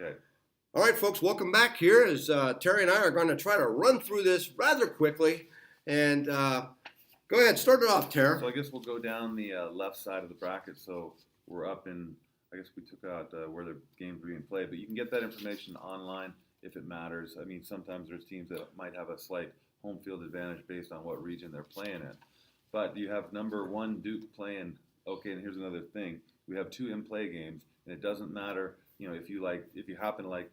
Okay. All right, folks, welcome back here as Terry and I are going to try to run through this rather quickly. And go ahead, start it off, Terry. So I guess we'll go down the left side of the bracket. So we're up in, I guess we took out where the games were being played, but you can get that information online if it matters. I mean, sometimes there's teams that might have a slight home field advantage based on what region they're playing in. But you have number 1 Duke playing. Okay, and here's another thing: we have 2 in-play games, and it doesn't matter. You know, if you happen to like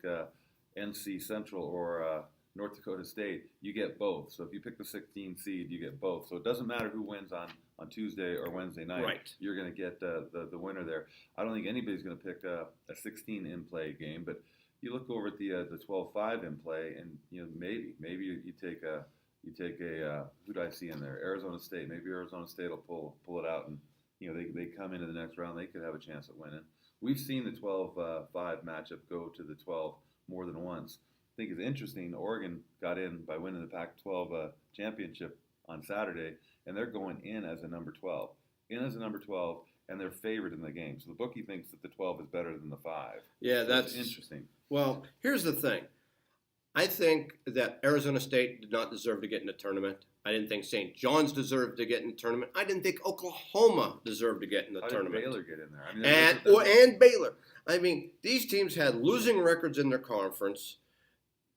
NC Central or North Dakota State, you get both. So if you pick the 16 seed, you get both. So it doesn't matter who wins on Tuesday or Wednesday night. Right. You're going to get the winner there. I don't think anybody's going to pick a 16 in-play game, but you look over at the 12-5 in-play, and maybe you take a who do I see in there? Arizona State. Maybe Arizona State will pull it out, and they come into the next round. They could have a chance at winning. We've seen the 12-5 matchup go to the 12 more than once. I think it's interesting. Oregon got in by winning the Pac-12 championship on Saturday, and they're going in as a number 12. In as a number 12, and they're favored in the game. So the bookie thinks that the 12 is better than the 5. Yeah, so that's interesting. Well, here's the thing. I think that Arizona State did not deserve to get in the tournament. I didn't think St. John's deserved to get in the tournament. I didn't think Oklahoma deserved to get in the tournament. How did Baylor get in there? I mean, and Baylor. I mean, these teams had losing records in their conference.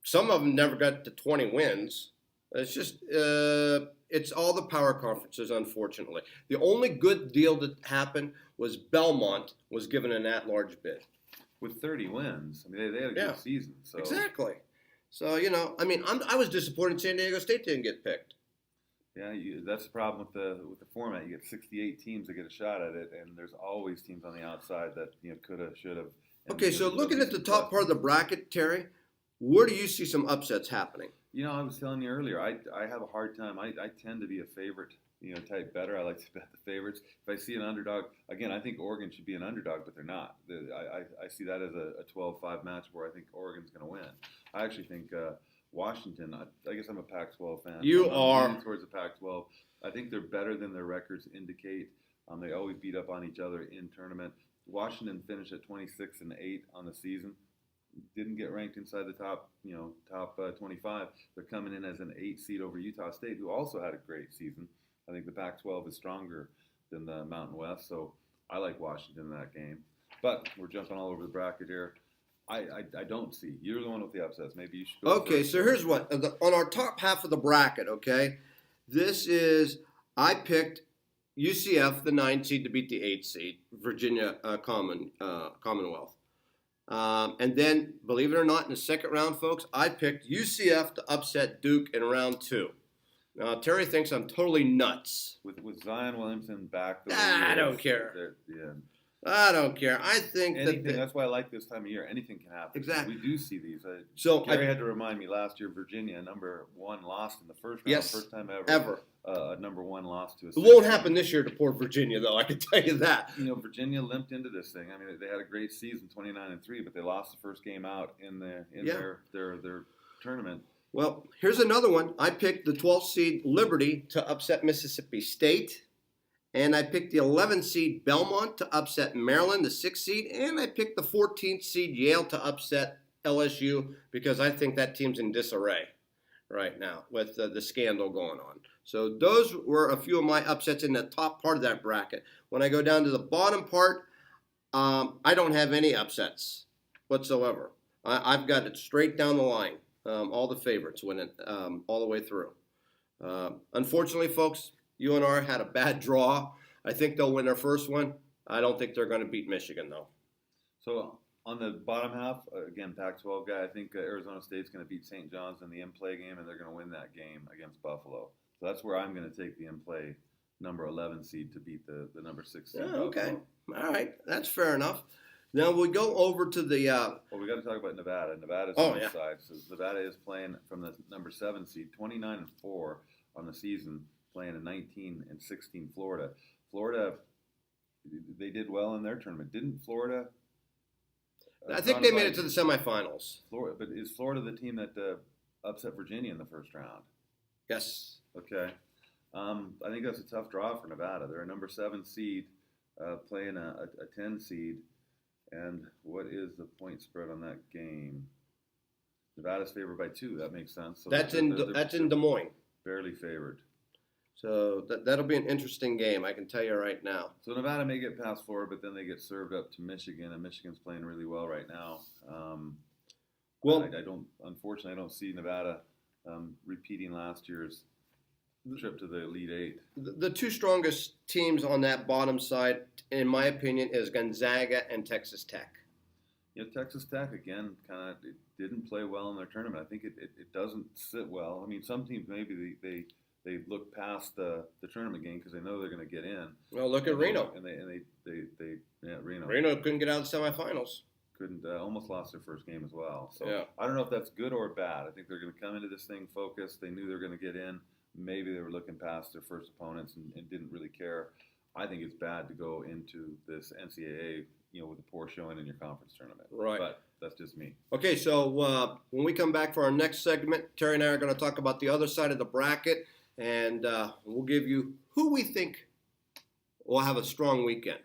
Some of them never got to 20 wins. It's just it's all the power conferences, unfortunately. The only good deal that happened was Belmont was given an at-large bid. With 30 wins, I mean, they had a good season. So. Exactly. So, I was disappointed San Diego State didn't get picked. Yeah, that's the problem with the format. You get 68 teams that get a shot at it, and there's always teams on the outside that could have, should have. Okay, so looking at the top part of the bracket, Terry, where do you see some upsets happening? I was telling you earlier, I have a hard time. I tend to be a favorite, type better. I like to bet the favorites. If I see an underdog, again, I think Oregon should be an underdog, but they're not. I see that as a 12-5 match where I think Oregon's going to win. I actually think Washington, I guess I'm a Pac-12 fan. I'm leaning towards the Pac-12. I think they're better than their records indicate. They always beat up on each other in tournament. Washington finished at 26-8 on the season. Didn't get ranked inside the top 25. They're coming in as an 8 seed over Utah State, who also had a great season. I think the Pac-12 is stronger than the Mountain West, so I like Washington in that game. But we're jumping all over the bracket here. I don't see. You're the one with the upsets. Maybe you should go Okay, first. so here's what. On our top half of the bracket, okay, I picked UCF, the 9 seed, to beat the 8 seed, Virginia Commonwealth. And then, believe it or not, in the second round, folks, I picked UCF to upset Duke in round 2. Now, Terry thinks I'm totally nuts. With Zion Williamson back. I don't care. I don't care. I think that's why I like this time of year. Anything can happen. Exactly. We do see these. Gary had to remind me last year, Virginia, number 1, lost in the first round. Yes, first time ever. Number 1 lost to a. It won't happen this year to poor Virginia, though. I can tell you that. Virginia limped into this thing. I mean, they had a great season, 29-3, but they lost the first game out in their tournament. Well, here's another one. I picked the 12th seed Liberty to upset Mississippi State. And I picked the 11th seed Belmont to upset Maryland, the 6th seed. And I picked the 14th seed Yale to upset LSU because I think that team's in disarray right now with the scandal going on. So those were a few of my upsets in the top part of that bracket. When I go down to the bottom part, I don't have any upsets whatsoever. I've got it straight down the line. All the favorites winning all the way through. Unfortunately, folks, UNR had a bad draw. I think they'll win their first one. I don't think they're going to beat Michigan, though. So on the bottom half, again, Pac-12 guy, I think Arizona State's going to beat St. John's in the in-play game, and they're going to win that game against Buffalo. So that's where I'm going to take the in-play number 11 seed to beat the number 6 seed. Okay. All right. That's fair enough. Now we go over to the. Well, we got to talk about Nevada. Nevada's on the side. So Nevada is playing from the number 7 seed, 29-4 on the season, playing a 19-16 Florida. Florida, they did well in their tournament. Didn't Florida? I think they made it to the semifinals. Florida, but is Florida the team that upset Virginia in the first round? Yes. Okay. I think that's a tough draw for Nevada. They're a number 7 seed playing a 10 seed. And what is the point spread on that game? Nevada's favored by 2. That makes sense. So That's in Des Moines. Barely favored. So that'll be an interesting game, I can tell you right now. So Nevada may get past Florida, but then they get served up to Michigan, and Michigan's playing really well right now. Well, Unfortunately, I don't see Nevada repeating last year's trip to the Elite Eight. The two strongest teams on that bottom side, in my opinion, is Gonzaga and Texas Tech. Texas Tech, again, kind of didn't play well in their tournament. I think it doesn't sit well. I mean, some teams maybe they look past the tournament game because they know they're going to get in. Well, look at Reno. Reno. Reno couldn't get out of the semifinals. Couldn't almost lost their first game as well. So yeah. I don't know if that's good or bad. I think they're going to come into this thing focused. They knew they were going to get in. Maybe they were looking past their first opponents and didn't really care. I think it's bad to go into this NCAA, with a poor showing in your conference tournament. Right. But that's just me. Okay, so when we come back for our next segment, Terry and I are going to talk about the other side of the bracket, and we'll give you who we think will have a strong weekend.